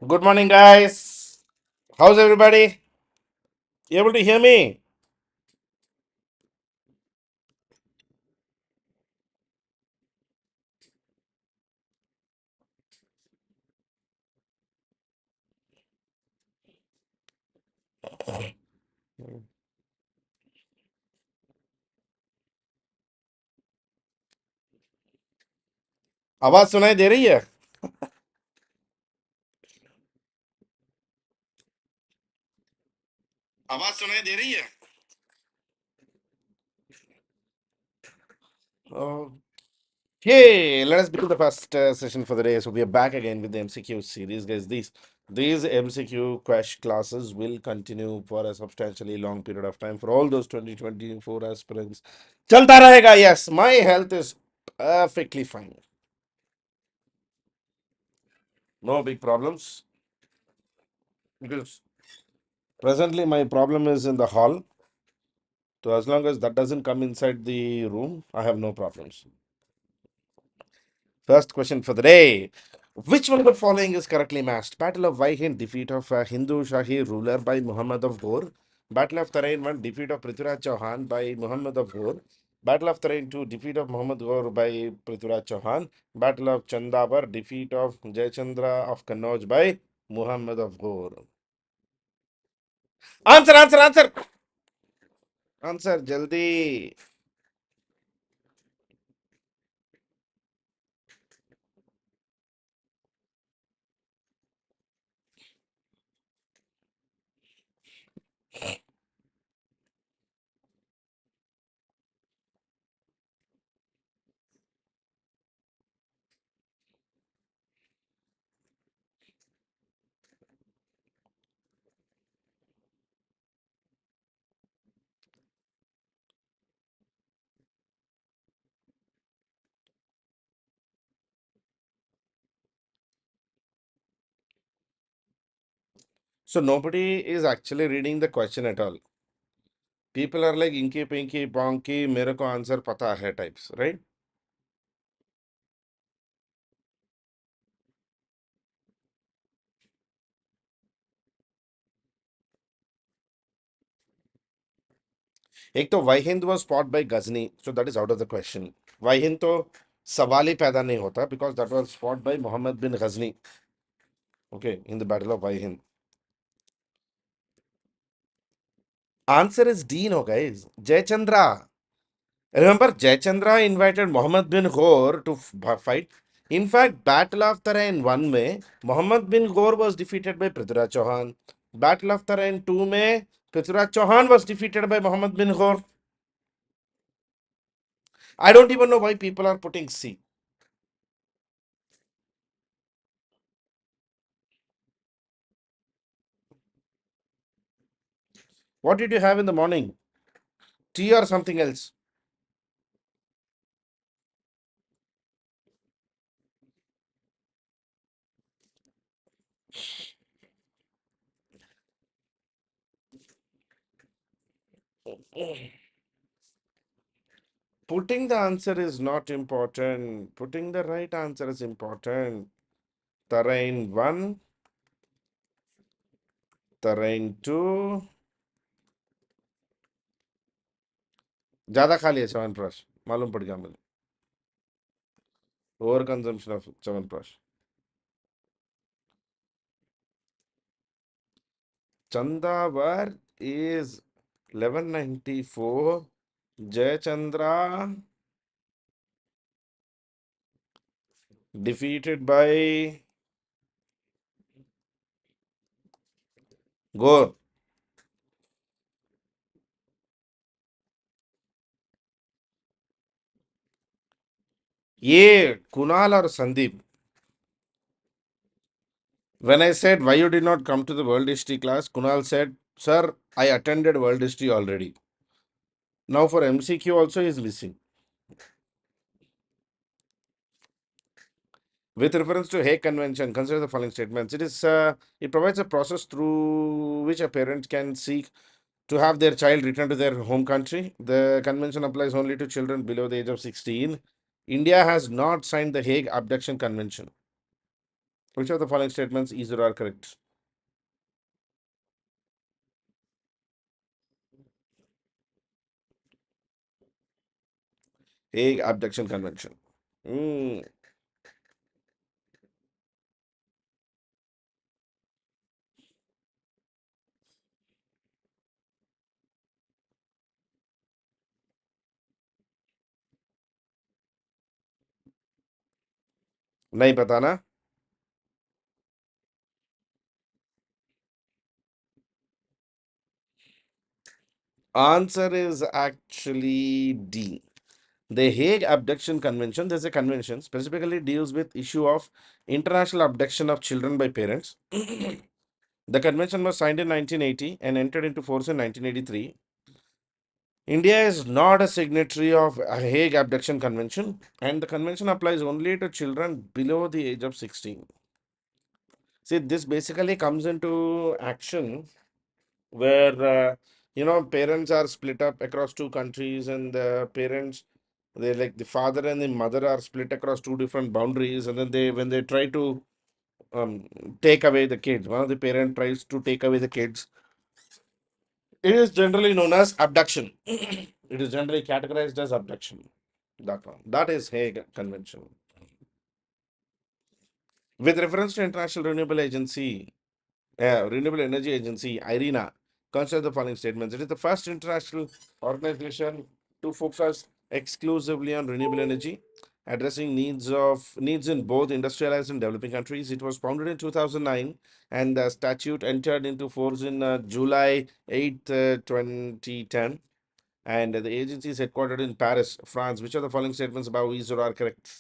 Good morning, guys. How's everybody? You able to hear me? आवाज सुनाई दे रही है? आवाज सुनाई दे रही है? Okay, let us begin the first session for the day. So we are back again with the MCQ series, guys. These MCQ crash classes will continue for a substantially long period of time for all those 2024 aspirants. चलता रहेगा. Yes, my health is perfectly fine. No big problems. Because presently my problem is in the hall. So as long as that doesn't come inside the room, I have no problems. First question for the day. Which one of the following is correctly matched? Battle of Vaihin, defeat of a Hindu Shahi ruler by Muhammad of Ghor. Battle of Tarain 1, defeat of Prithviraj Chauhan by Muhammad of Ghor. Battle of Tarain 2, defeat of Muhammad Ghor by Prithviraj Chauhan. Battle of Chandavar, defeat of Jayachandra of Kannauj by Muhammad of Ghor. Answer, answer, answer! Answer, jaldi. So nobody is actually reading the question at all. People are like inky pinky ponky मेरे को answer पता है types, right? एक तो वाहिंद was fought by Ghazni, so that is out of the question. वाहिंद तो सवाल ही पैदा नहीं होता because that was fought by Muhammad bin Ghazni, okay, in the battle of Wahind. Answer is D, no guys. Jayachandra. Remember, Jayachandra invited Muhammad bin Ghor to fight. In fact, Battle of Tarain 1 में Muhammad bin Ghor was defeated by Prithviraj Chauhan. Battle of Tarain 2 में Prithviraj Chauhan was defeated by Muhammad bin Ghor. I don't even know why people are putting C. What did you have in the morning? Tea or something else? Putting the answer is not important. Putting the right answer is important. Terrain 1, terrain 2. ज़्यादा खा लिया च्यवनप्राश, मालूम पड़ गया मुझे. Over consumption of chyawanprash. Chandavar is 1194. Jayachandra defeated by Ghor. ये कुणाल और Sandeep. When I said why you did not come to the world history class, Kunal said, "Sir, I attended world history already." Now for MCQ also he is missing. With reference to Hague Convention, consider the following statements. It provides a process through which a parent can seek to have their child return to their home country. The convention applies only to children below the age of 16. India has not signed the Hague Abduction Convention. Which of the following statements is or are correct? Hague Abduction Convention. Hmm. नहीं पता ना. Answer is actually D. The Hague Abduction Convention, there's a convention specifically deals with issue of international abduction of children by parents. The convention was signed in 1980 and entered into force in 1983. India is not a signatory of a Hague Abduction Convention, and the convention applies only to children below the age of 16. See, this basically comes into action where parents are split up across two countries, and the parents, they like the father and the mother are split across two different boundaries, and then they when they try to um, take away the kids, one of the parent tries to take away the kids. It is generally known as abduction. It is generally categorized as abduction. That one. That is Hague Convention. With reference to International Renewable Energy Agency, IRENA, consider the following statements. It is the first international organization to focus exclusively on renewable energy, addressing needs in both industrialized and developing countries. It was founded in 2009, and the statute entered into force in July 8th, 2010. And the agency is headquartered in Paris, France. Which of the following statements above is or are correct?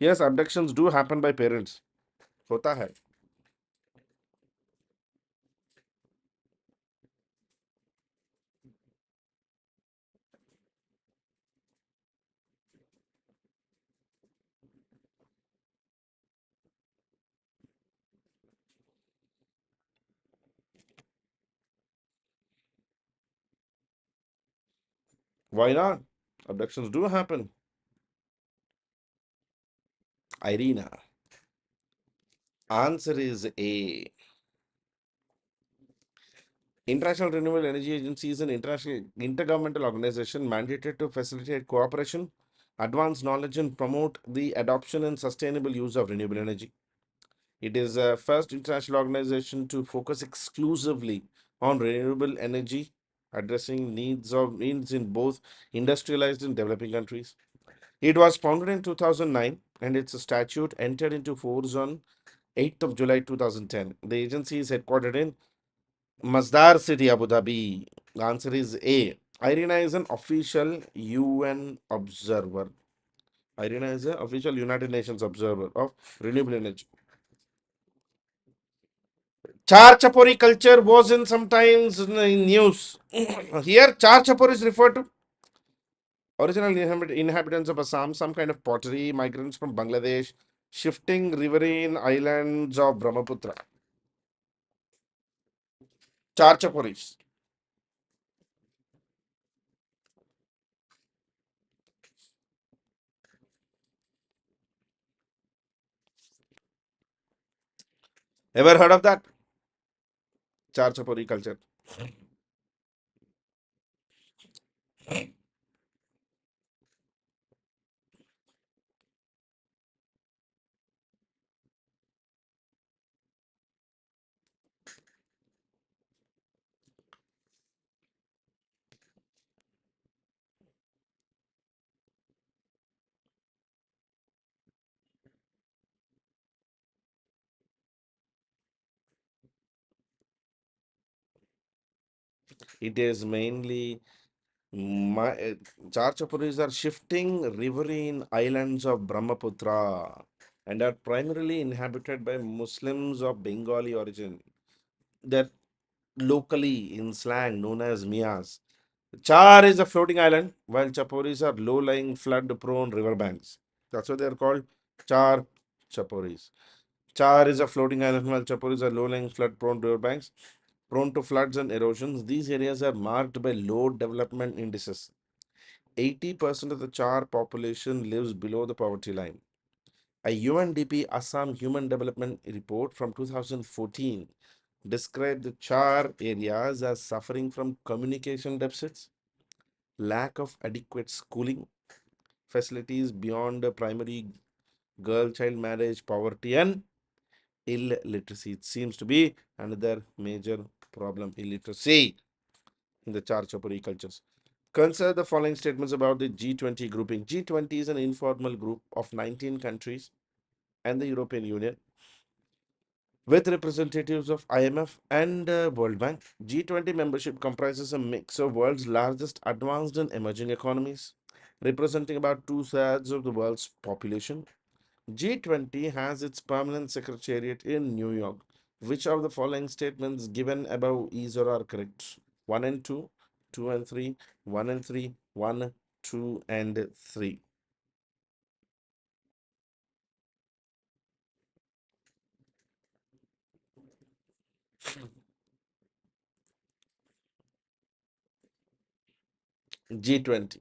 Yes, abductions do happen by parents. होता है. Why not? Abductions do happen. Irina. Answer is A. International Renewable Energy Agency is an international intergovernmental organization mandated to facilitate cooperation, advance knowledge, and promote the adoption and sustainable use of renewable energy. It is the first international organization to focus exclusively on renewable energy, addressing needs in both industrialized and developing countries. It was founded in 2009, and its statute entered into force on 8th of July 2010. The agency is headquartered in Masdar City, Abu Dhabi. The answer is A. IRENA is an official UN observer. IRENA is an official United Nations observer of renewable energy. Char Chapori culture was in sometimes in news. Here, Char Chapor is referred to original inhabitants of Assam, some kind of pottery, migrants from Bangladesh, shifting riverine islands of Brahmaputra. Char Chaporis. Ever heard of that? Char Chapori culture. It is mainly Char Chapuris are shifting riverine islands of Brahmaputra and are primarily inhabited by Muslims of Bengali origin. They're locally in slang known as Mias. Char is a floating island, while Chaporis are low-lying, flood-prone riverbanks. That's why they're called Char Chaporis. Char is a floating island, while Chaporis are low-lying, flood-prone riverbanks. prone to floods and erosions. These areas are marked by low development indices. 80% of the Char population lives below the poverty line. A UNDP Assam Human Development Report from 2014 described the Char areas as suffering from communication deficits, lack of adequate schooling facilities beyond the primary, girl child marriage, poverty, and illiteracy. It seems to be another major problem, illiteracy in the Char Chapuri cultures. Consider the following statements about the G20 grouping. G20 is an informal group of 19 countries and the European Union with representatives of IMF and World Bank. G20 membership comprises a mix of world's largest advanced and emerging economies, representing about two-thirds of the world's population. G20 has its permanent secretariat in New York. Which of the following statements given above is or are correct? 1 and 2, 2 and 3, 1 and 3, 1, 2 and 3. G20.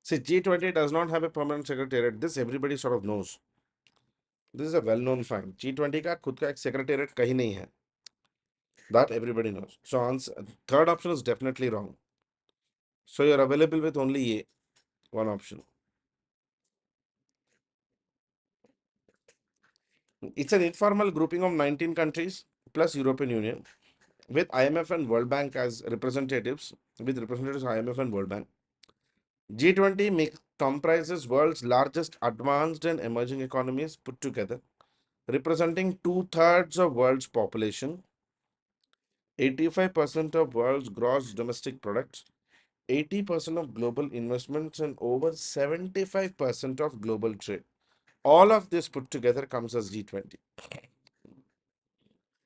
See, G20 does not have a permanent secretariat. This everybody sort of knows. This is a well-known fact. G20 का खुद का एक secretariat कहीं नहीं है. That everybody knows. So answer, third option is definitely wrong. So you're available with only A, one option. It's an informal grouping of 19 countries plus European Union with IMF and World Bank as representatives, with representatives of IMF and World Bank. G20 comprises world's largest advanced and emerging economies put together, representing two-thirds of world's population, 85% of world's gross domestic product, 80% of global investments, and over 75% of global trade. All of this put together comes as G20.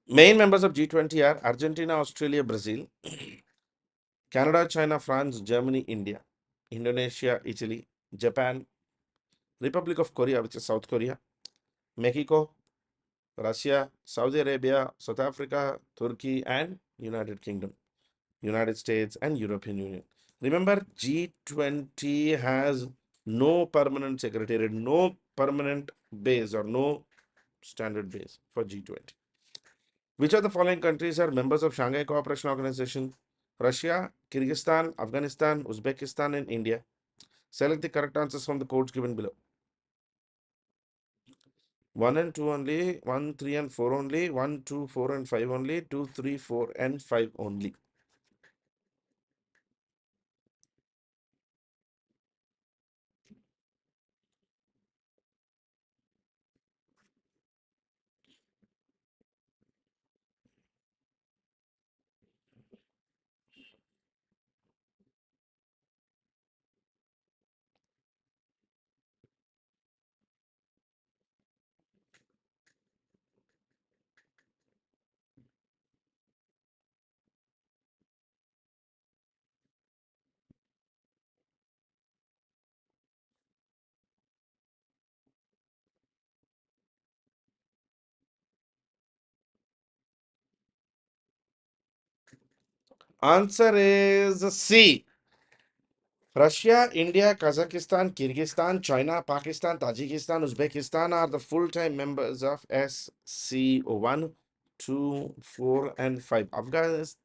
Main members of G20 are Argentina, Australia, Brazil, Canada, China, France, Germany, India, Indonesia, Italy, Japan, Republic of Korea, which is South Korea, Mexico, Russia, Saudi Arabia, South Africa, Turkey, and United Kingdom, United States, and European Union. Remember, G20 has no permanent secretariat, no permanent base or no standard base for G20. Which of the following countries are members of Shanghai Cooperation Organization? Russia, Kyrgyzstan, Afghanistan, Uzbekistan, and India. Select the correct answers from the codes given below. 1 and 2 only, 1, 3 and 4 only, 1, 2, 4 and 5 only, 2, 3, 4 and 5 only. Answer is C. Russia, India, Kazakhstan, Kyrgyzstan, China, Pakistan, Tajikistan, Uzbekistan are the full-time members of SCO 1, 2, 4, and 5. Afghanistan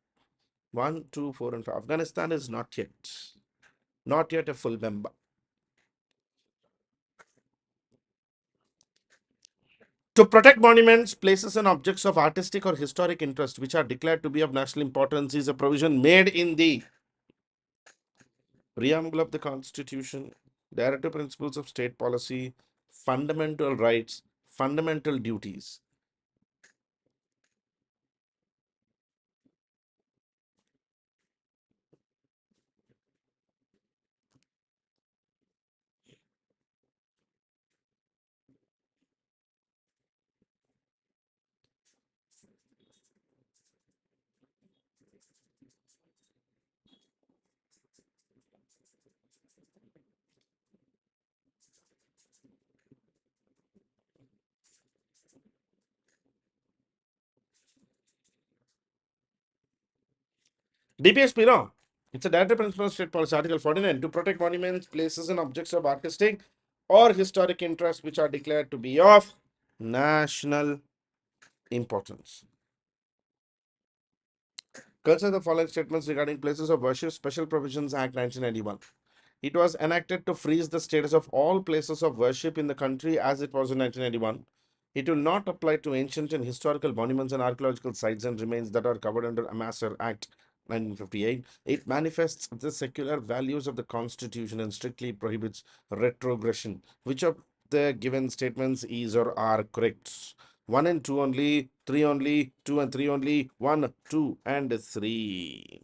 1, 2, 4, and 5. Afghanistan is not yet a full member. To protect monuments, places, and objects of artistic or historic interest which are declared to be of national importance is a provision made in the Preamble of the Constitution, Directive Principles of State Policy, Fundamental Rights, Fundamental Duties. DPSP, no. It's a Directive Principle of State Policy, Article 49, to protect monuments, places, and objects of artistic or historic interest which are declared to be of national importance. Consider the following statements regarding places of worship, Special Provisions Act 1991. It was enacted to freeze the status of all places of worship in the country as it was in 1991. It will not apply to ancient and historical monuments and archaeological sites and remains that are covered under Amasar Act 1958. It manifests the secular values of the Constitution and strictly prohibits retrogression. Which of the given statements is or are correct? 1 and 2 only, 3 only, 2 and 3 only, 1, 2 and 3.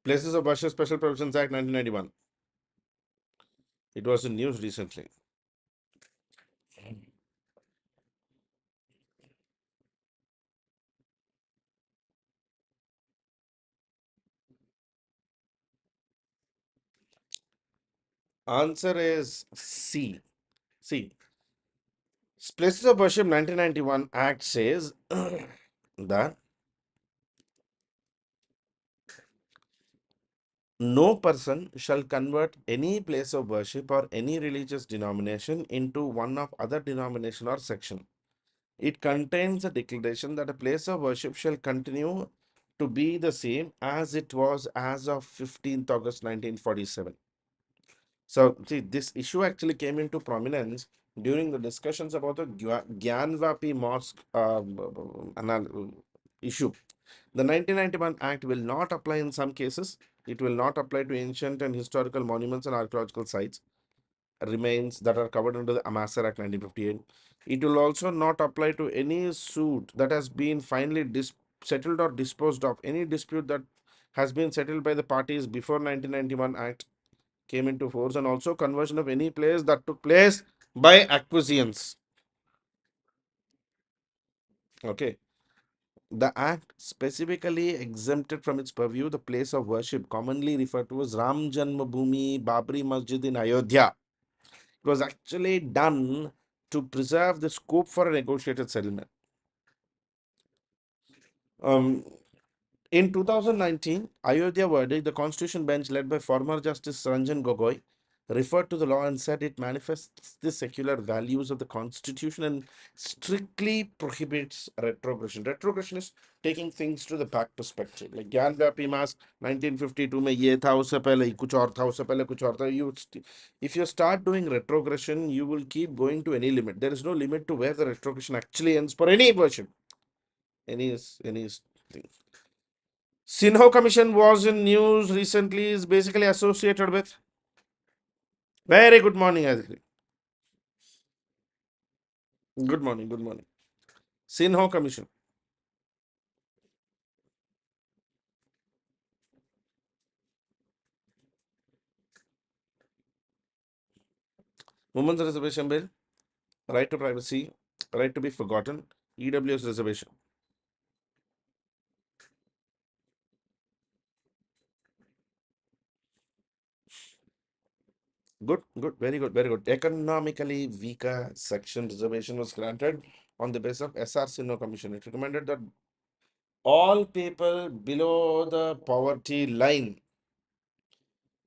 Places of Worship Special Provisions Act 1991. It was in news recently. Answer is C. See, Places of Worship 1991 Act says that no person shall convert any place of worship or any religious denomination into one of other denomination or section. It contains a declaration that a place of worship shall continue to be the same as it was as of 15th August 1947. So, see, this issue actually came into prominence during the discussions about the Gyanvapi Mosque issue. The 1991 Act will not apply in some cases. It will not apply to ancient and historical monuments and archaeological sites, remains that are covered under the Amasar Act 1958. It will also not apply to any suit that has been finally settled or disposed of, any dispute that has been settled by the parties before 1991 Act came into force, and also conversion of any place that took place by acquiescence. Okay. The act specifically exempted from its purview the place of worship commonly referred to as Ram Janmabhoomi Babri Masjid in Ayodhya. It was actually done to preserve the scope for a negotiated settlement. Um, In 2019, Ayodhya verdict, the Constitution bench led by former Justice Ranjan Gogoi referred to the law and said it manifests the secular values of the Constitution and strictly prohibits retrogression. Retrogression is taking things to the back perspective. Like Gyan Vyapi Mask 1952 में ये था उससे पहले कुछ और था उससे पहले कुछ और था. If you start doing retrogression, you will keep going to any limit. There is no limit to where the retrogression actually ends for any version, any thing. Sinho Commission was in news recently, is basically associated with. Very good morning, Aditi. Good morning, good morning. Sinho Commission. Women's Reservation Bill, right to privacy, right to be forgotten, EWS reservation. Good, good, very good, very good. Economically weaker section reservation was granted on the basis of SR Sinho Commission. It recommended that all people below the poverty line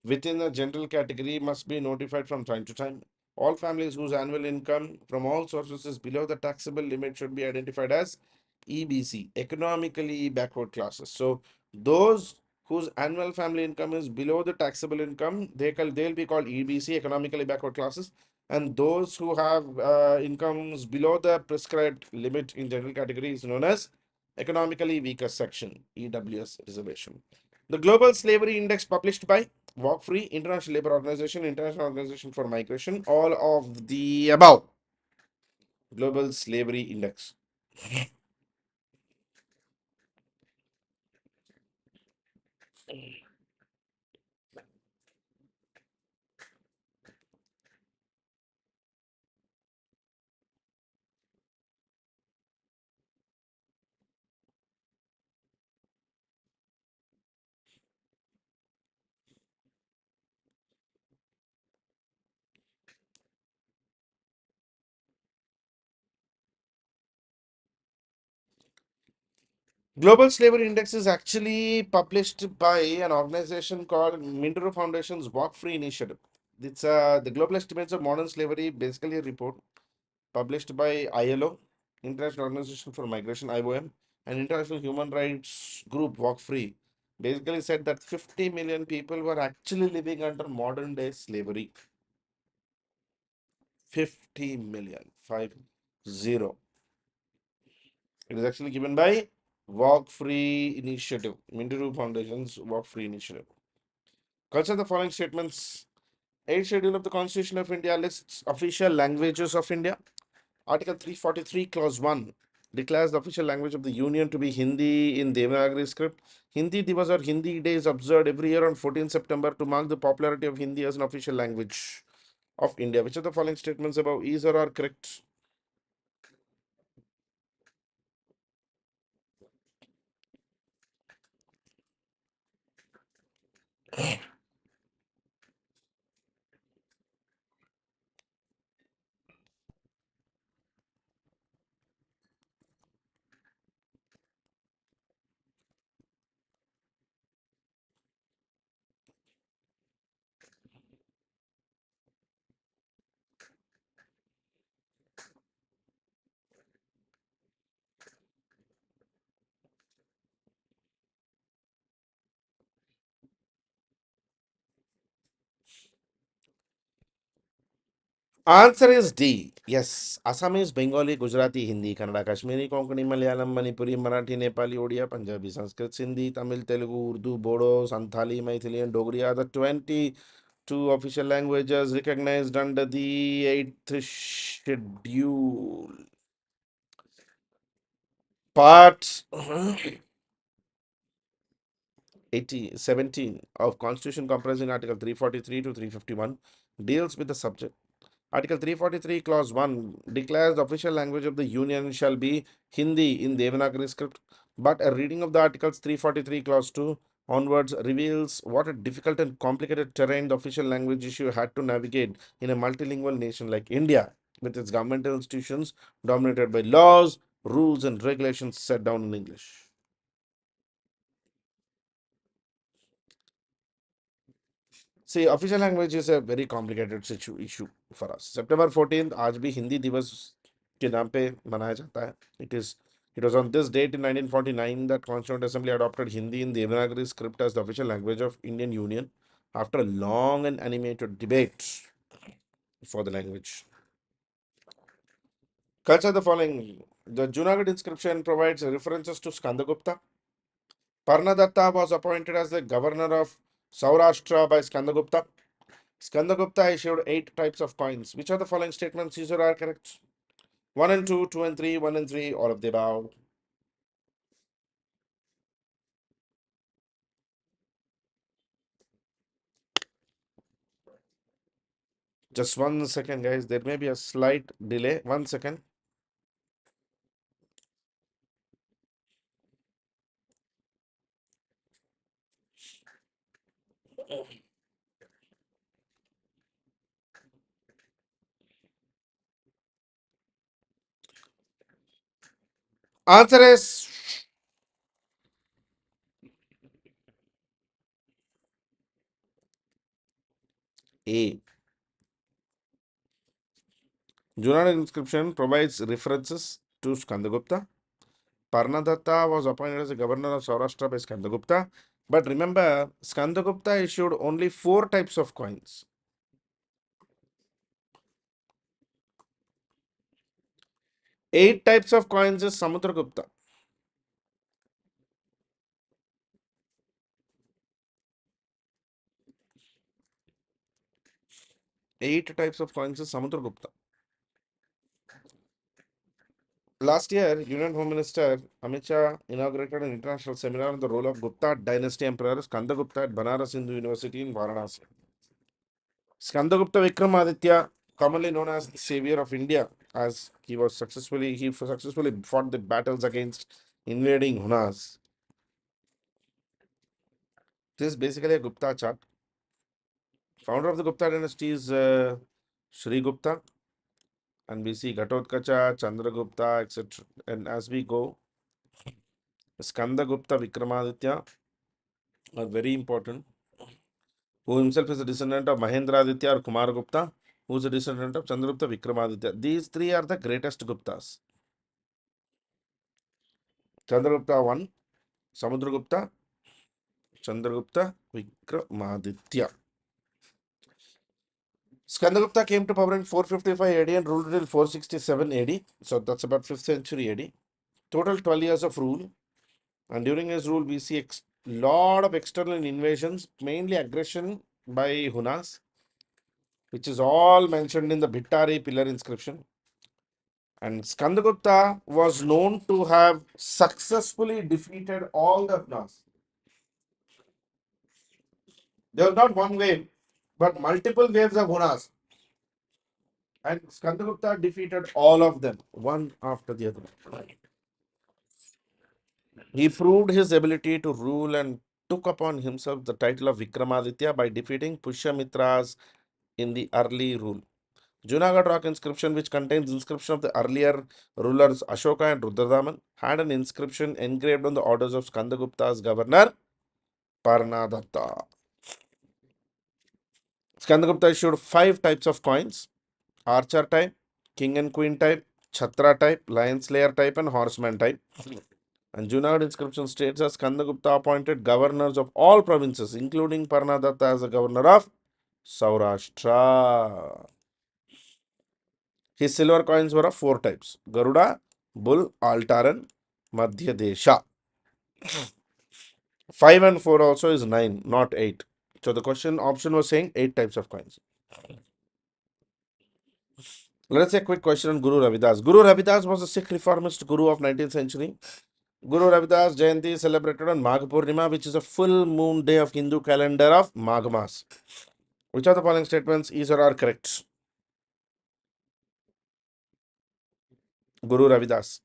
within a general category must be notified from time to time. All families whose annual income from all sources is below the taxable limit should be identified as EBC, economically backward classes. So those whose annual family income is below the taxable income, they'll be called EBC, economically backward classes. And those who have incomes below the prescribed limit in general category is known as economically weaker section, EWS reservation. The Global Slavery Index published by Walk Free, International Labour Organization, International Organization for Migration, all of the above. Global Slavery Index. Global Slavery Index is actually published by an organization called Mindero Foundation's Walk Free Initiative. It's the Global Estimates of Modern Slavery, basically a report published by ILO, International Organization for Migration, IOM, and International Human Rights Group, Walk Free, basically said that 50 million people were actually living under modern day slavery. 50 million, 50. It is actually given by Walk Free Initiative, Mindero Foundation's Walk Free Initiative. Consider the following statements. 8th Schedule of the Constitution of India lists official languages of India. Article 343, Clause 1 declares the official language of the Union to be Hindi in Devanagari script. Hindi Divas or Hindi Day is observed every year on 14th September to mark the popularity of Hindi as an official language of India. Which of the following statements above is or are correct? Answer is D. Yes. Assamese, Bengali, Gujarati, Hindi, Kannada, Kashmiri, Konkani, Malayalam, Manipuri, Marathi, Nepali, Odia, Punjabi, Sanskrit, Sindhi, Tamil, Telugu, Urdu, Bodo, Santhali, Maithili, and Dogri are the 22 official languages recognized under the 8th schedule. Part 17 of Constitution comprising Article 343 to 351 deals with the subject. Article 343, Clause 1 declares the official language of the Union shall be Hindi in Devanagari script, but a reading of the Articles 343, Clause 2 onwards reveals what a difficult and complicated terrain the official language issue had to navigate in a multilingual nation like India, with its governmental institutions dominated by laws, rules, and regulations set down in English. See, official language is a very complicated issue for us. September 14th, आज भी हिंदी दिवस के नाम पे मनाया जाता है. It was on this date in 1949 that Constituent Assembly adopted Hindi in Devanagari script as the official language of Indian Union after a long and animated debate for the language. Culture the following. The Junagadh inscription provides references to Skandagupta. Parnadatta was appointed as the governor of Saurashtra by Skandagupta. Skandagupta issued 8 types of coins. Which of the following statements is or are correct? 1 and 2, 2 and 3, 1 and 3, all of the above. Just 1 second, guys. There may be a slight delay. 1 second. Answer is A. Junaid inscription provides references to Skandagupta. Parnadatta was appointed as the governor of Saurashtra by Skandagupta. But remember, Skandagupta issued only 4 types of coins. 8 types of coins is Samudragupta. 8 types of coins is Samudragupta. Last year, Union Home Minister Amit Shah inaugurated an international seminar on the role of Gupta dynasty emperor Skandagupta at Banaras Hindu University in Varanasi. Skandagupta Vikramaditya, commonly known as the savior of India, as he successfully fought the battles against invading Hunas. This is basically a Gupta chart. Founder of the Gupta dynasty is Sri Gupta, and we see Ghatotkacha, Chandragupta, etc. And as we go, Skandagupta Vikramaditya are very important, who himself is a descendant of Mahendraditya or Kumar Gupta, who is a descendant of Chandragupta Vikramaditya. These three are the greatest Guptas. Chandragupta 1, Samudragupta, Chandragupta Vikramaditya. Skandagupta came to power in 455 AD and ruled until 467 AD. So that's about 5th century AD. Total 12 years of rule. And during his rule, we see lot of external invasions, mainly aggression by Hunas, which is all mentioned in the Bhittari pillar inscription. And Skandagupta was known to have successfully defeated all the Hunas. There was not one wave, but multiple waves of Hunas. And Skandagupta defeated all of them, one after the other. He proved his ability to rule and took upon himself the title of Vikramaditya by defeating Pushyamitras in the early rule. Junagadh rock inscription, which contains inscription of the earlier rulers Ashoka and Rudradaman, had an inscription engraved on the orders of Skandagupta's governor Parnadatta. Skandagupta issued 5 types of coins: archer type, king and queen type, chhatra type, lion slayer type, and horseman type. And Junagadh inscription states that Skandagupta appointed governors of all provinces, including Parnadatta as the governor of Saurashtra. His silver coins were of 4 types: Garuda, Bull, Altaran, Madhya Desha. 5 and 4 also is 9, not 8. So the question option was saying 8 types of coins. Let's say a quick question on Guru Ravidas. Guru Ravidas was a Sikh reformist guru of 19th century. Guru Ravidas Jayanti is celebrated on Magh Purnima, which is a full moon day of Hindu calendar of Magh Mas. Which of the following statements is or are correct? Guru Ravidas.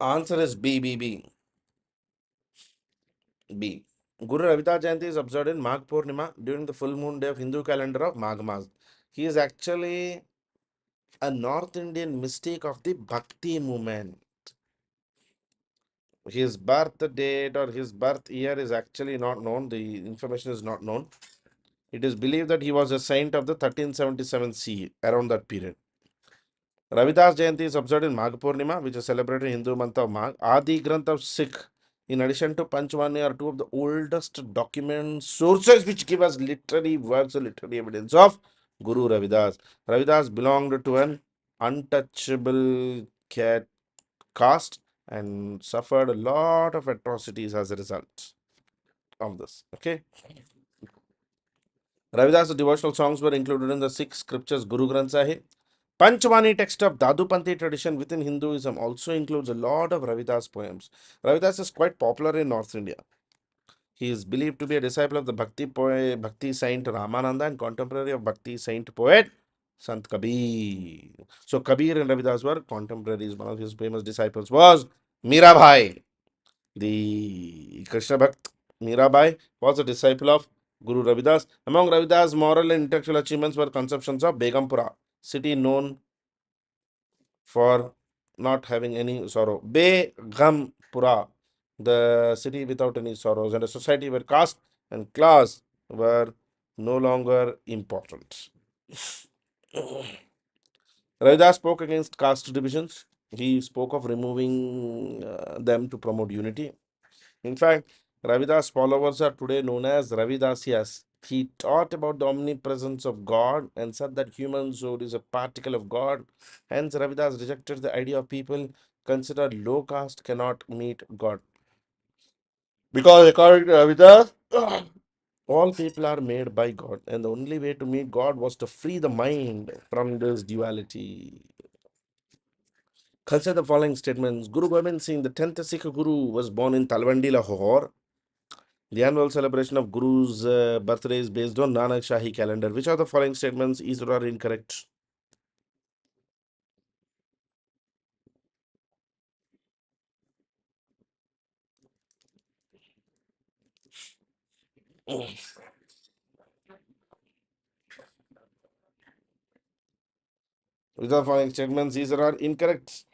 Answer is B, B, B. B. Guru Ravidas Jayanti is observed in Magh Purnima during the full moon day of Hindu calendar of Magh Mas. He is actually a North Indian mystic of the Bhakti movement. His birth date or his birth year is actually not known. The information is not known. It is believed that he was a saint of the 1377 CE, around that period. Ravidas Jayanti is observed in Magh Purnima, which is celebrated in Hindu month of Magh. Adi Granth of Sikh, in addition to Panchvani, are two of the oldest document sources which give us literary works or literary evidence of Guru Ravidas. Ravidas belonged to an untouchable caste and suffered a lot of atrocities as a result of this. Okay. Ravidas' devotional songs were included in the six scriptures Guru Granth Sahib. Panchvani text of Dadupanthi tradition within Hinduism also includes a lot of Ravidas poems. Ravidas is quite popular in North India. He is believed to be a disciple of the Bhakti saint Ramananda and contemporary of Bhakti saint poet Sant Kabir. So Kabir and Ravidas were contemporaries. One of his famous disciples was Mirabai. The Krishna Bhakt Mirabai was a disciple of Guru Ravidas. Among Ravidas' moral and intellectual achievements were conceptions of Begumpura, city known for not having any sorrow. Begumpura, the city without any sorrows, and a society where caste and class were no longer important. Ravidas spoke against caste divisions. He spoke of removing them to promote unity. In fact, Ravidas' followers are today known as Ravidasyas. He taught about the omnipresence of God and said that human soul is a particle of God. Hence, Ravidas rejected the idea of people considered low caste cannot meet God. Because according to Ravidas, all people are made by God, and the only way to meet God was to free the mind from this duality. Consider the following statements. Guru Gobind Singh, the 10th Sikh Guru, was born in Talwandi, Lahore. The annual celebration of Guru's birthday is based on Nanak Shahi calendar. Which of the following statements is or are incorrect? Which of the following statements is or are incorrect?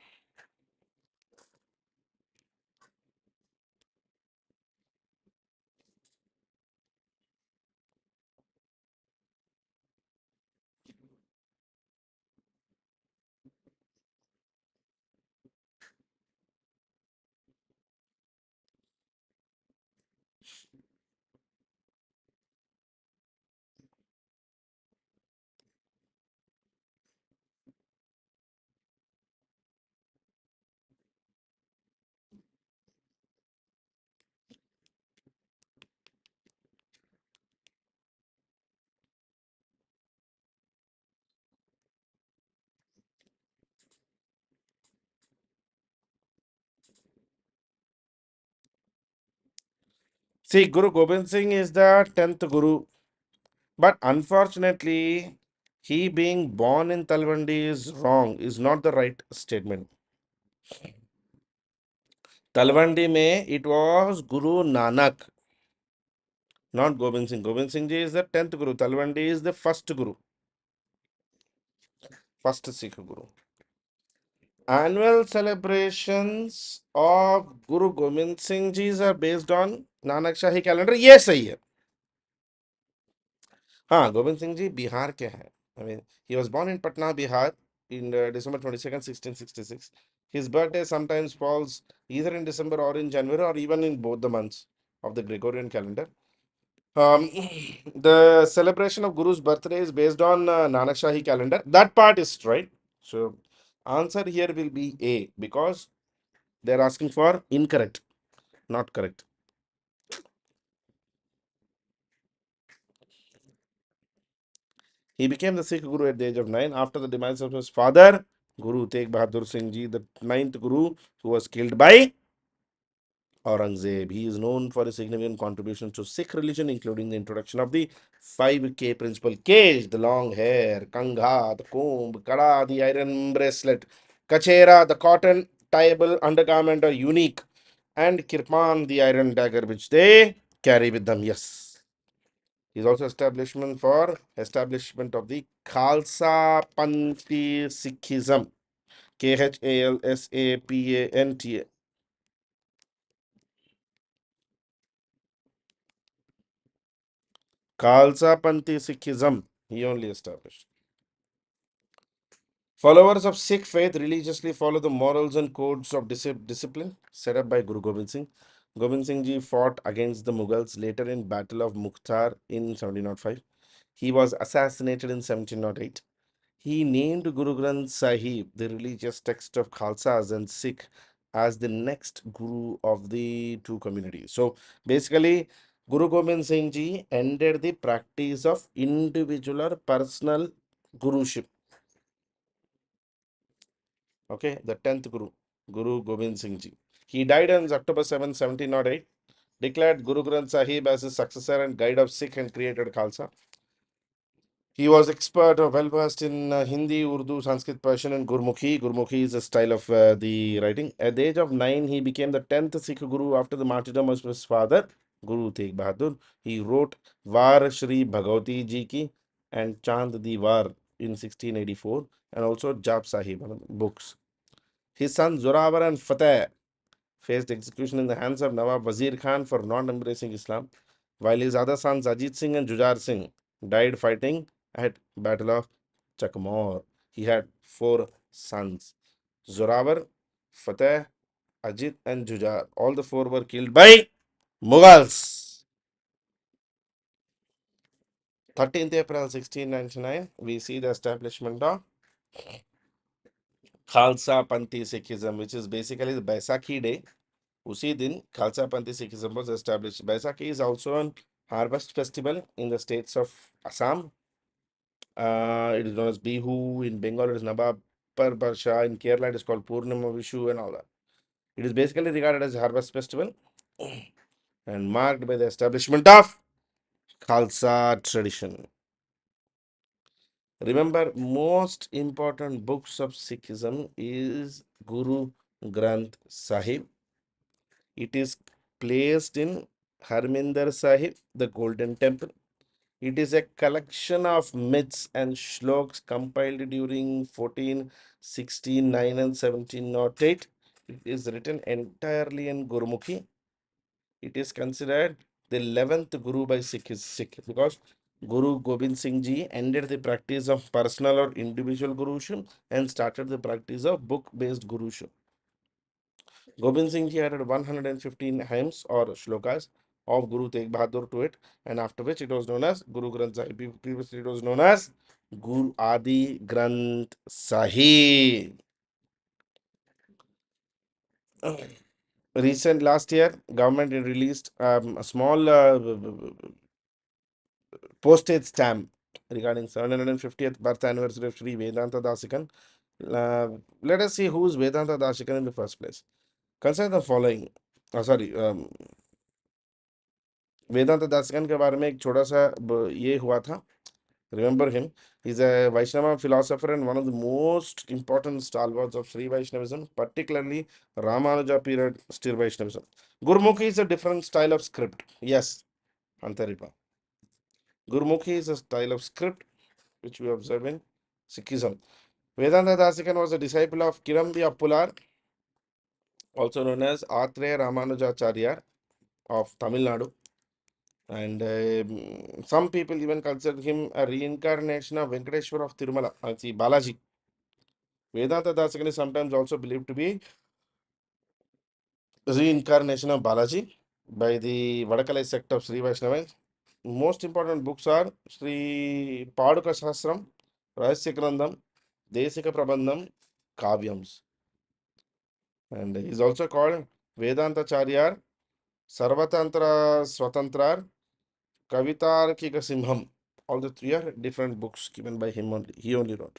See, Guru Gobind Singh is the 10th Guru, but unfortunately, he being born in Talwandi is wrong, is not the right statement. Talwandi mein it was Guru Nanak, not Gobind Singh. Gobind Singh Ji is the 10th Guru. Talwandi is the first Guru, first Sikh Guru. Annual celebrations of Guru Gobind Singh Ji's are based on Nanak Shahi calendar. Yes, सही है. हाँ, Gobind Singh Ji Bihar के हैं. I mean, he was born in Patna, Bihar, in December 22nd, 1666. His birthday sometimes falls either in December or in January or even in both the months of the Gregorian calendar. Um, the celebration of Guru's birthday is based on Nanak Shahi calendar. That part is right. So, answer here will be A because they're asking for incorrect, not correct. He became the Sikh Guru at the age of 9 after the demise of his father, Guru Tegh Bahadur Singh Ji, the ninth Guru, who was killed by Aurangzeb. He is known for his significant contributions to Sikh religion, including the introduction of the 5K principle: Kej, the long hair; Kangha, the comb; Kada, the iron bracelet; Kachera, the cotton tieable undergarment or unique; and Kirpan, the iron dagger which they carry with them. Yes. He is also establishment of the Khalsa Panthi Sikhism. Khalsapant. Khalsa Panthi Sikhism. He only established. Followers of Sikh faith religiously follow the morals and codes of discipline set up by Guru Gobind Singh. Gobind Singh Ji fought against the Mughals later in Battle of Mukhtar in 1705. He was assassinated in 1708. He named Guru Granth Sahib, the religious text of Khalsas and Sikh, as the next Guru of the two communities. So basically, Guru Gobind Singh Ji ended the practice of individual or personal guruship. Okay, the 10th Guru, Guru Gobind Singh Ji. He died on October 7, 1708, declared Guru Granth Sahib as his successor and guide of Sikh and created Khalsa. He was expert or well versed in Hindi, Urdu, Sanskrit, Persian, and Gurmukhi. Gurmukhi is a style of the writing. At the age of 9, he became the 10th Sikh Guru after the martyrdom of his father, Guru Tegh Bahadur. He wrote Var Shri Bhagavati Ji Ki and Chand Di Var in 1684, and also Jap Sahib books. His sons Zorawar and Fateh faced execution in the hands of Nawab Wazir Khan for not embracing Islam, while his other sons Ajit Singh and Jujar Singh died fighting at Battle of Chakmore. He had four sons: Zorawar, Fateh, Ajit, and Jujar. All the four were killed by Mughals. 13th April 1699, we see the establishment of Khalsa Panthi Sikhism, which is basically the Baisakhi Day. उसी दिन Khalsa Panthi Sikhism was established. Baisakhi is also an harvest festival in the states of Assam. It is known as Bihu. In Bengal, it is Nabab Barsha. In Kerala, it is called Purnima Vishu and all that. It is basically regarded as a harvest festival and marked by the establishment of Khalsa tradition. Remember, most important books of Sikhism is Guru Granth Sahib. It is placed in Harminder Sahib, the Golden Temple. It is a collection of myths and shloks compiled during 1469 and 1708. It is written entirely in Gurmukhi. It is considered the 11th Guru by Sikh because Guru Gobind Singh Ji ended the practice of personal or individual Guruship and started the practice of book-based Guruship. Gobind Singh Ji added 115 hymns or shlokas of Guru Tegh Bahadur to it, and after which it was known as Guru Granth Sahib. Previously, it was known as Guru Adi Granth Sahib. Recent last year, government released a small postage stamp regarding 750th birth anniversary of Sri Vedanta Dasikan. Let us see who is Vedanta Dasikan in the first place. Consider the following. Sorry, वेदांत दासगन के बारे में एक छोटा सा ये हुआ था. Remember him. He's a Vaishnava philosopher and one of the most important stalwarts of Sri Vaishnavism, particularly Ramanuja period Sri Vaishnavism. Gurmukhi is a different style of script. Yes, Antaripa. Gurmukhi is a style of script which we observe in Sikhism. Vedanta Dasikan was a disciple of Kiramdi Appular, also known as Atreya Ramanujacharya of Tamil Nadu. And some people even consider him a reincarnation of Venkateshwar of Tirumala, see Balaji. Vedanta Dasakan is sometimes also believed to be reincarnation of Balaji by the Vadakalai sect of Sri Vaishnava. Most important books are Sri Paduka Sahasram, Rahasya Grandham, Desika Prabandham, Kavyams. And he is also called Vedanta Charyar, Sarvatantra Swatantrar, Kavitarkika Simham. All the three are different books given by him only. He only wrote.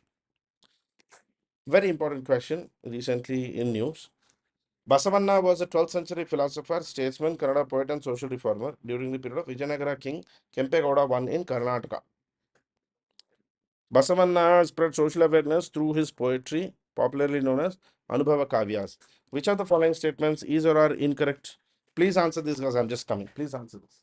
Very important question recently in news. Basavanna was a 12th century philosopher, statesman, Kannada poet, and social reformer during the period of Vijayanagara king Kempegowda I in Karnataka. Basavanna spread social awareness through his poetry, popularly known as Anubhava Kavyas. Which of the following statements is or are incorrect? Please answer this because I'm just coming. Please answer this.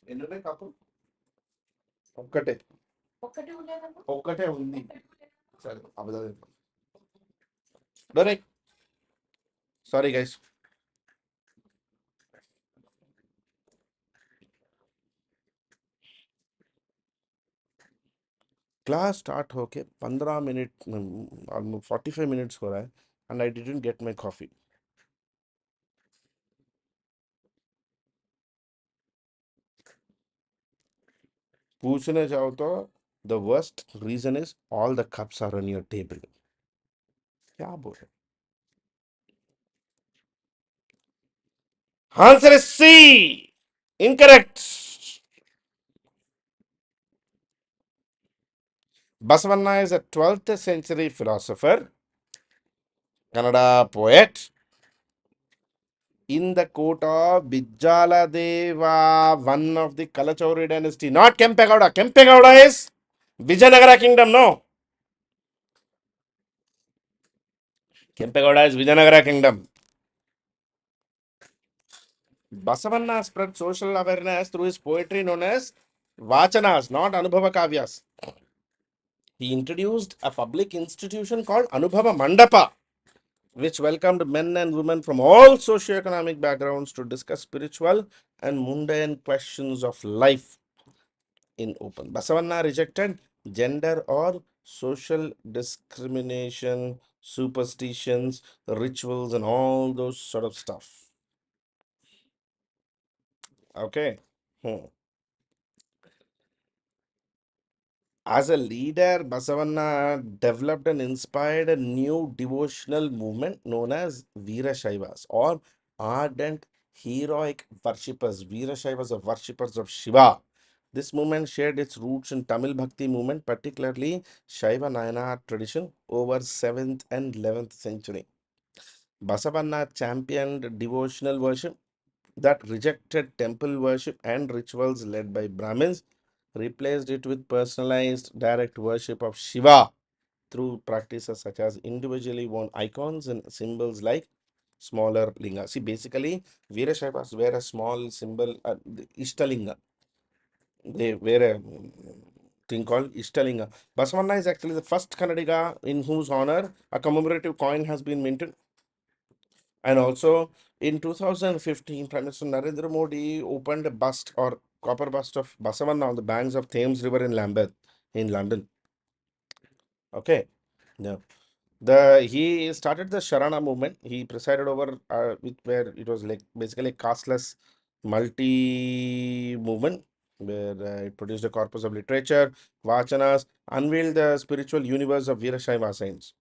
ఎన్ని ఉన్నాయి cup? ఒక్కటే. ఒక్కటే ఉంది. సరే అబద్ధాలు చెప్పు. డోరే. Sorry guys. Class start होके 15 मिनट ऑलमोस्ट 45 मिनट्स हो रहा है and I didn't get my coffee. पूछने जाओ तो the worst reason is all the cups are on your table. क्या बोले? Answer is C. Incorrect. Basavanna is a 12th century philosopher, Kannada poet. In the court of Bijjala Deva, one of the Kalachauri dynasty, not Kempegowda. Kempegowda is Vijayanagara kingdom, no. Kempegowda is Vijayanagara kingdom. Basavanna spread social awareness through his poetry known as Vachanas, not Anubhava Kavyas. He introduced a public institution called Anubhava Mandapa, which welcomed men and women from all socio-economic backgrounds to discuss spiritual and mundane questions of life in open. Basavanna rejected gender or social discrimination, superstitions, rituals, and all those sort of stuff. Okay. As a leader, Basavanna developed and inspired a new devotional movement known as Veerashaivas or ardent heroic worshippers. Veerashaivas are worshippers of Shiva. This movement shared its roots in Tamil Bhakti movement, particularly Shaiva Nayana tradition over 7th and 11th century. Basavanna championed devotional worship that rejected temple worship and rituals led by Brahmins, replaced it with personalized direct worship of Shiva through practices such as individually worn icons and symbols like smaller linga. See, basically, Veerashaivas wear a small symbol, the Ishtalinga. They wear a thing called Ishtalinga. Basavanna is actually the first Kannadiga in whose honor a commemorative coin has been minted. And also in 2015, Prime Minister Narendra Modi opened a bust or copper bust of Basavanna on the banks of Thames River in Lambeth, in London. Okay. Yeah. He started the Sharana movement. He presided over where it was like basically a casteless multi movement where it produced a corpus of literature, vachanas, unveiled the spiritual universe of Veerashaiva saints.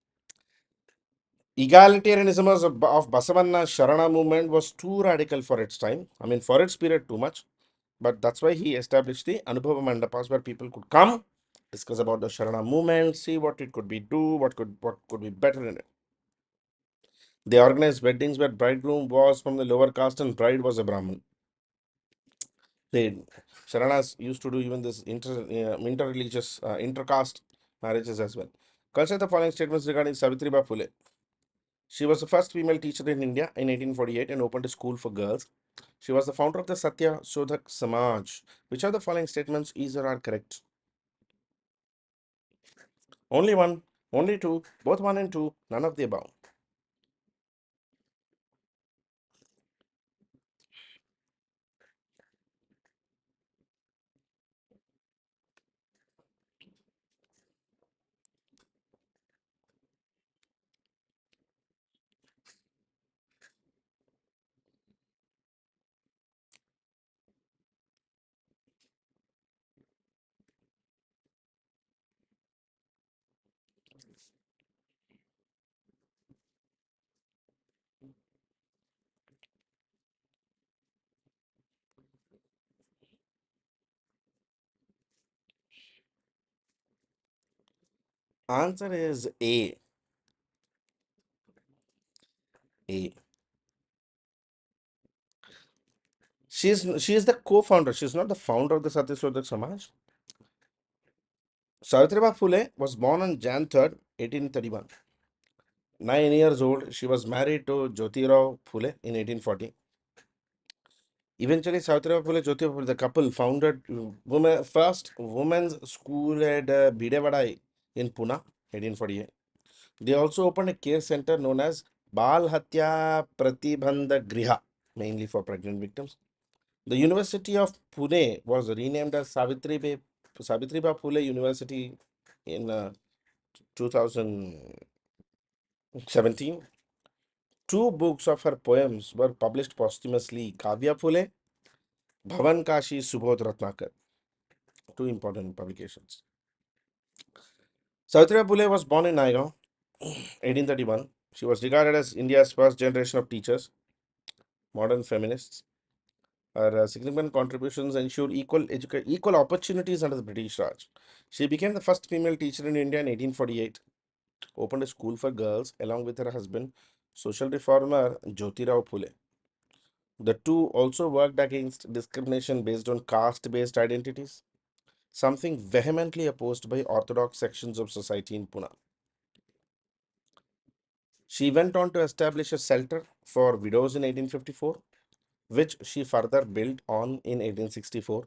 Egalitarianism of Basavanna Sharana movement was too radical for its time. I mean, for its period, too much. But that's why he established the Anubhava Mandapas where people could come, discuss about the Sharana movement, see what it could be do, what could be better in it. They organized weddings where bridegroom was from the lower caste and bride was a Brahmin. They Sharanas used to do even this interreligious, intercaste marriages as well. Consider the following statements regarding Savitribai Phule. She was the first female teacher in India in 1848 and opened a school for girls. She was the founder of the Satya Shodhak Samaj. Which of the following statements is or are correct? Only one, only two, both one and two, none of the above. Answer is A. A. She is the co-founder. She's not the founder of the Satya Shodhak Samaj. Savitribai Phule was born on Jan 3rd, 1831. 9 years old, she was married to Jyotirao Phule in 1840. Eventually, Savitribai Phule Jyotiba Phule, the couple founded first women's school at Bidewada in Pune, 1848. They also opened a care center known as Bal Hatya Pratibandha Griha, mainly for pregnant victims. The University of Pune was renamed as Savitribai Phule University in 2017. Two books of her poems were published posthumously: Kavya Phule, Bhavan Kashi Subodh Ratnakar. Two important publications. Savitribai Phule was born in Naigaon, 1831. She was regarded as India's first generation of teachers, modern feminists. Her significant contributions ensured equal opportunities under the British Raj. She became the first female teacher in India in 1848, opened a school for girls along with her husband, social reformer Jyotirao Phule. The two also worked against discrimination based on caste-based identities, something vehemently opposed by orthodox sections of society in Pune. She went on to establish a shelter for widows in 1854, which she further built on in 1864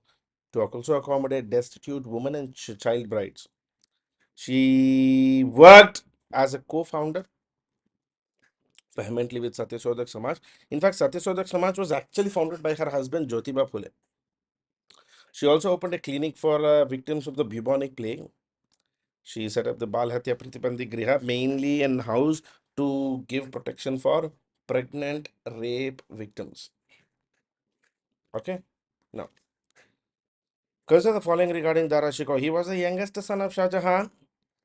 to also accommodate destitute women and child brides. She worked as a co-founder vehemently with Satyashodak Samaj. In fact, Satyashodak Samaj was actually founded by her husband Jyotiba Phule. She also opened a clinic for victims of the bubonic plague. She set up the Balhatya Pratibandhi Griha, mainly in house to give protection for pregnant rape victims. Okay, now consider the following regarding Dara Shikoh. He was the youngest son of Shah Jahan.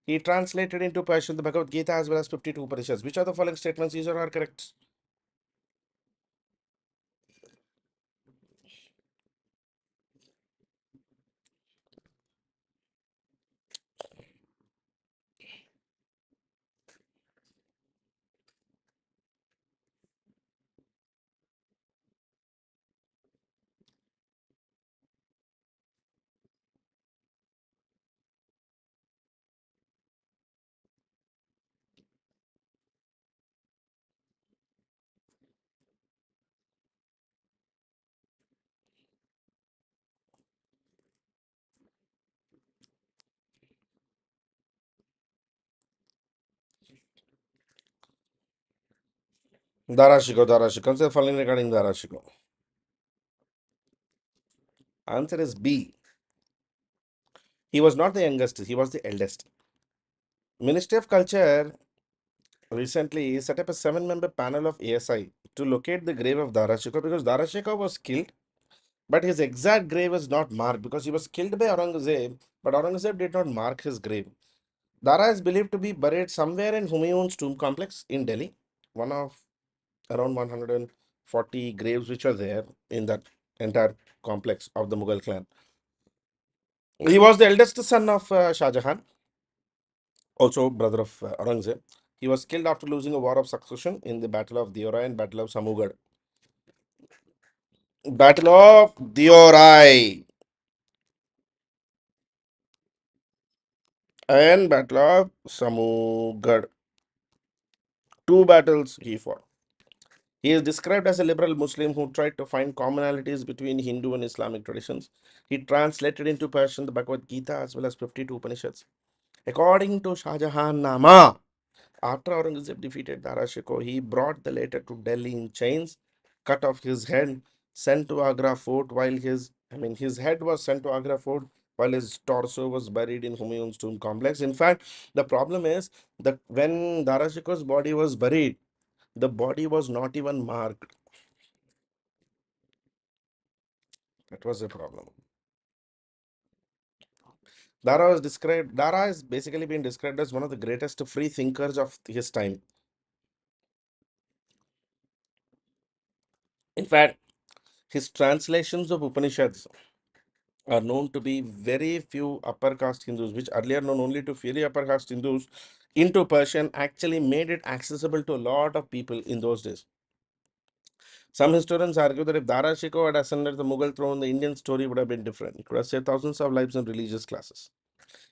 He translated into Persian the Bhagavad Gita as well as 52 Upanishads. Which are the following statements? These are correct. Dara Shikoh, Dara Shikoh. Consider the following regarding Dara Shikoh. Answer is B. He was not the youngest, he was the eldest. Ministry of Culture recently set up a 7-member panel of ASI to locate the grave of Dara Shikoh because Dara Shikoh was killed, but his exact grave is not marked because he was killed by Aurangzeb, but Aurangzeb did not mark his grave. Dara is believed to be buried somewhere in Humayun's tomb complex in Delhi, one of around 140 graves which are there in that entire complex of the Mughal clan. He was the eldest son of Shah Jahan, also brother of Aurangzeb. He was killed after losing a war of succession in the Battle of Deorai and Battle of Samugad. Battle of Deorai and Battle of Samugad. Two battles he fought. He is described as a liberal Muslim who tried to find commonalities between Hindu and Islamic traditions. He translated into Persian the Bhagavad Gita as well as 52 Upanishads. According to Shah Jahan Nama, after Aurangzeb defeated Dara Shikoh, he brought the latter to Delhi in chains, cut off his head, sent to Agra fort while his head was sent to Agra fort while his torso was buried in Humayun's tomb complex. In fact, the problem is that when Dara Shikoh's body was buried, the body was not even marked. That was the problem. Dara is basically been described as one of the greatest free thinkers of his time. In fact, his translations of Upanishads are known to be very few upper caste Hindus, which earlier known only to very upper caste Hindus, into Persian actually made it accessible to a lot of people in those days. Some historians argue that if Dara Shikoh had ascended the Mughal throne, the Indian story would have been different. It could have saved thousands of lives in religious classes.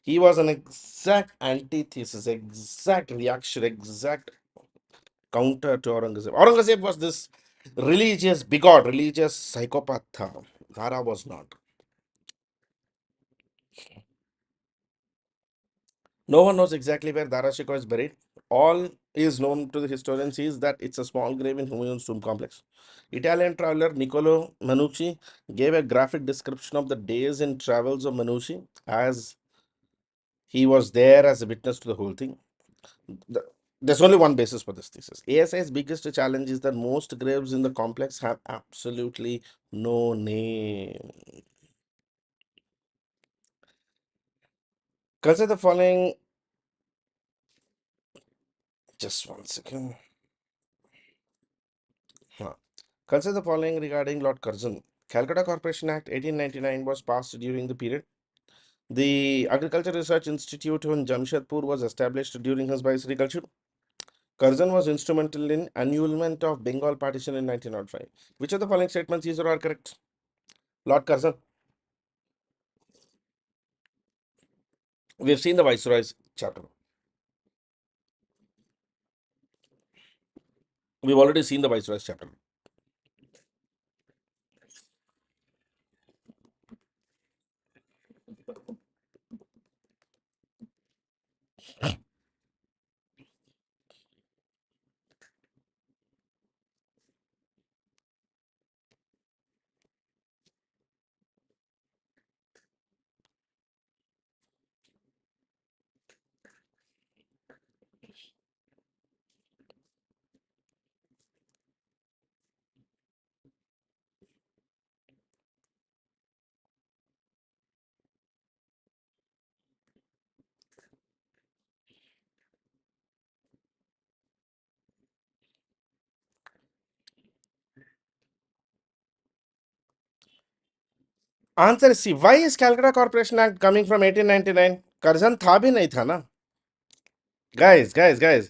He was an exact antithesis, exact reaction, exact counter to Aurangzeb. Aurangzeb was this Religious bigot, religious psychopath tha. Dara was not. No one knows exactly where Dara Shikoh is buried. All is known to the historians is that it's a small grave in Humayun's tomb complex. Italian traveler Niccolo Manucci gave a graphic description of the days and travels of Manucci as he was there as a witness to the whole thing. The- there's only one basis for this thesis. ASI's biggest challenge is that most graves in the complex have absolutely no name. Consider the following. Just one second. Huh. Consider the following regarding Lord Curzon. Calcutta Corporation Act 1899 was passed during the period. The Agriculture Research Institute in Jamshedpur was established during his viceroyalty. Curzon was instrumental in annulment of Bengal partition in 1905. Which of the following statements is or are correct? Lord Curzon. We've seen the Viceroy's chapter. We've already seen the Viceroy's chapter. Answer is C. Why is Calcutta Corporation Act coming from 1899? Curzon था भी नहीं था ना. Guys.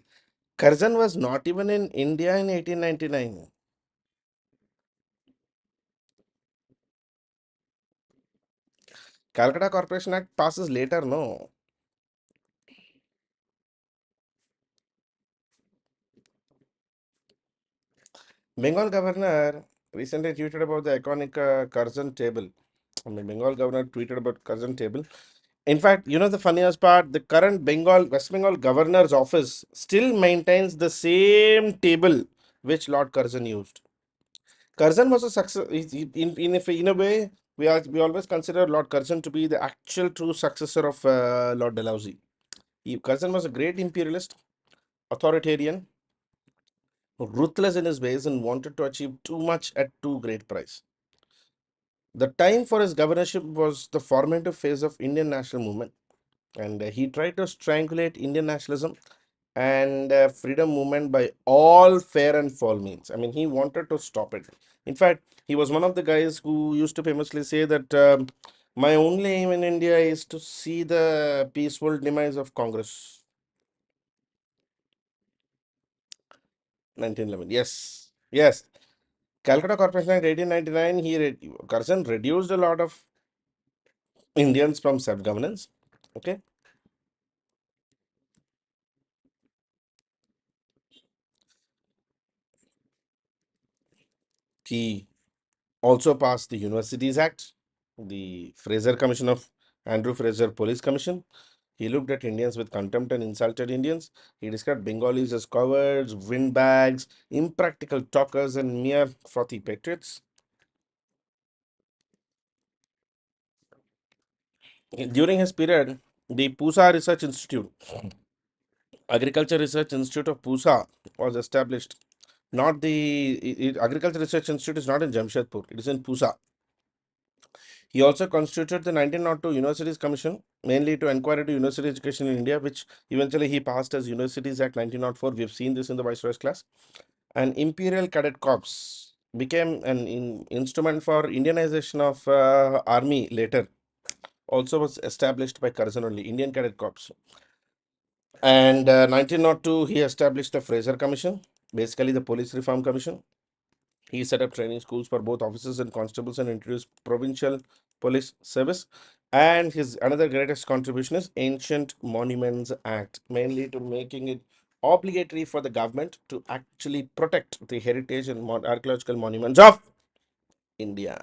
Curzon was not even in India in 1899. Calcutta Corporation Act passes later, no? Bengal governor recently tweeted about the iconic Curzon table. I mean, Bengal governor tweeted about Curzon table. In fact, you know the funniest part? The current West Bengal governor's office still maintains the same table which Lord Curzon used. Curzon was a success. In a way, we always consider Lord Curzon to be the actual true successor of Lord Dalhousie. Curzon was a great imperialist, authoritarian, ruthless in his ways, and wanted to achieve too much at too great price. The time for his governorship was the formative phase of Indian national movement, and he tried to strangulate Indian nationalism and freedom movement by all fair and foul means. I mean, he wanted to stop it. In fact, he was one of the guys who used to famously say that my only aim in India is to see the peaceful demise of Congress. 1911. Yes. Calcutta Corporation Act 1899. Curzon reduced a lot of Indians from self-governance. Okay. He also passed the Universities Act, the Fraser Commission of Andrew Fraser Police Commission. He looked at Indians with contempt and insulted Indians. He described Bengalis as cowards, windbags, impractical talkers, and mere frothy patriots. During his period, the Pusa Research Institute, Agriculture Research Institute of Pusa, was established. Not the Agriculture Research Institute is not in Jamshedpur; it is in Pusa. He also constituted the 1902 Universities Commission, mainly to inquire into university education in India, which eventually he passed as Universities Act 1904. We have seen this in the Viceroy's class. An Imperial Cadet Corps became an instrument for Indianization of army later. Also was established by Curzon only, Indian Cadet Corps. And 1902, he established the Fraser Commission, basically the Police Reform Commission. He set up training schools for both officers and constables and introduced provincial police service. And his another greatest contribution is Ancient Monuments Act, mainly to making it obligatory for the government to actually protect the heritage and archaeological monuments of India.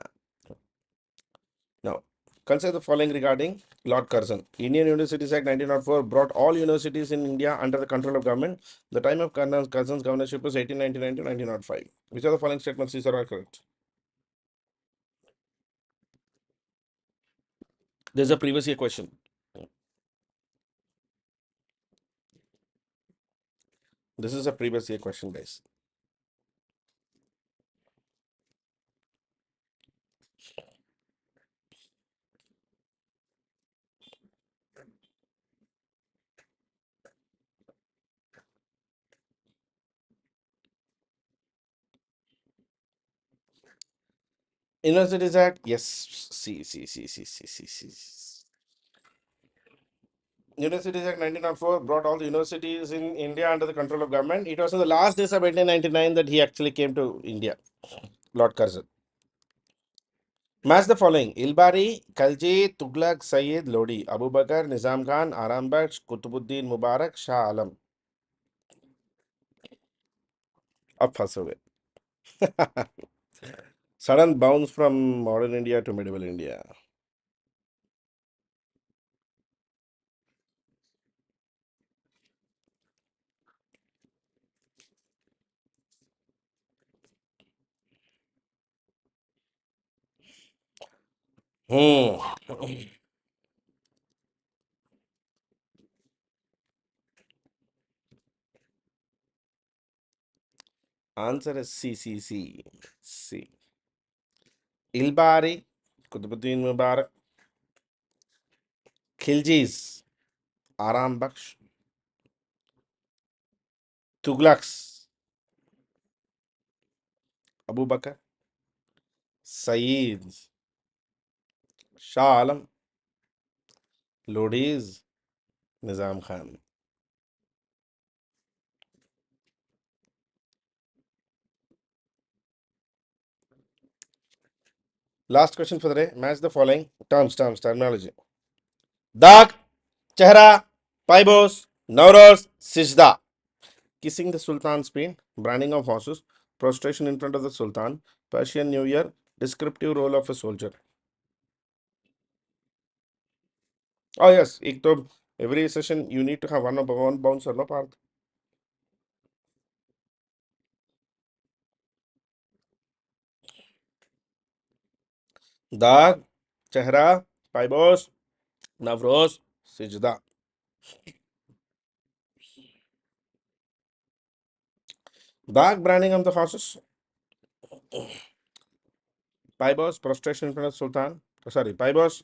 Now, consider the following regarding Lord Curzon. Indian Universities Act 1904 brought all universities in India under the control of government. The time of Curzon's governorship was 1899 to 1905. Which of the following statements is correct? This is a previous year question. This is a previous year question, guys. Universities Act, yes. See. Universities Act 1904 brought all the universities in India under the control of government. It was in the last days of 1899 that he actually came to India, Lord Curzon. Match the following: Ilbari, Khalji, Tughlaq, Sayyid, Lodi, Abu Bakr, Nizam Khan, Aram Baksh, Kutubuddin Mubarak, Shah Alam. Up first away. Sudden bounce from modern India to medieval India. Hmm. Answer is C. Ilbari, Kutubuddin Mubarak, Khiljis, Aram Baksh, Tughlaqs, Abu Bakr, Sayyid, Shah Alam, Lodis, Nizam Khan. Last question for the day. Match the following terminology. Dak, Chehra, Paibos, Nauros, Sijda. Kissing the Sultan's paint, branding of horses, prostration in front of the Sultan, Persian New Year, descriptive role of a soldier. Oh yes, every session you need to have one bouncer, no part. Dag, Chehra, Paibos, Navroz, Sijda. Dag, branding of the horses, Paibos, prostration in front of Sultan. Sorry, Paibos,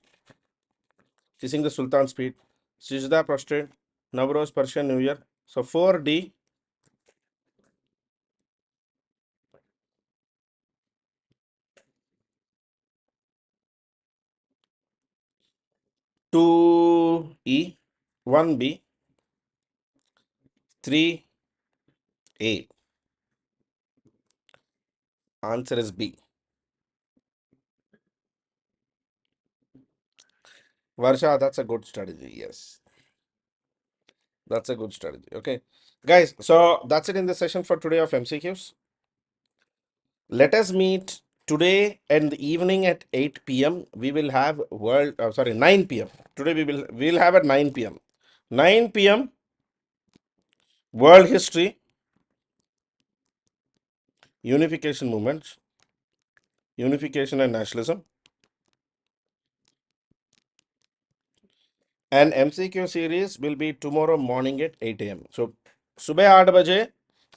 kissing the Sultan's feet, Sijda, prostrate, Navroz, Persian New Year. So 4D, 2E, 1B, 3A. Answer is B. Varsha, that's a good strategy. Yes, that's a good strategy. Okay, guys, so that's it in the session for today of MCQs. Let us meet today and the evening at 8 p.m. We will have 9 p.m. Today we'll have at 9 p.m. 9 p.m. World History, Unification Movements, Unification and Nationalism, and MCQ series will be tomorrow morning at 8 a.m. So सुबह 8 बजे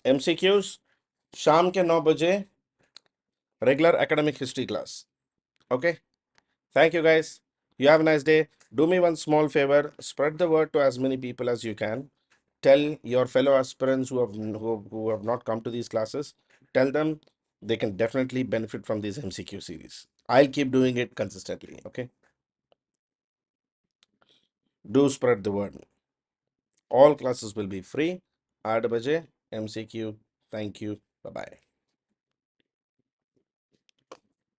MCQs, शाम के 9 बजे regular academic history class. Okay, thank you guys. You have a nice day. Do me one small favor, spread the word to as many people as you can. Tell your fellow aspirants who have not come to these classes, tell them they can definitely benefit from this MCQ series. I'll keep doing it consistently. Okay, do spread the word. All classes will be free. 8 baje MCQ. Thank you. Bye bye.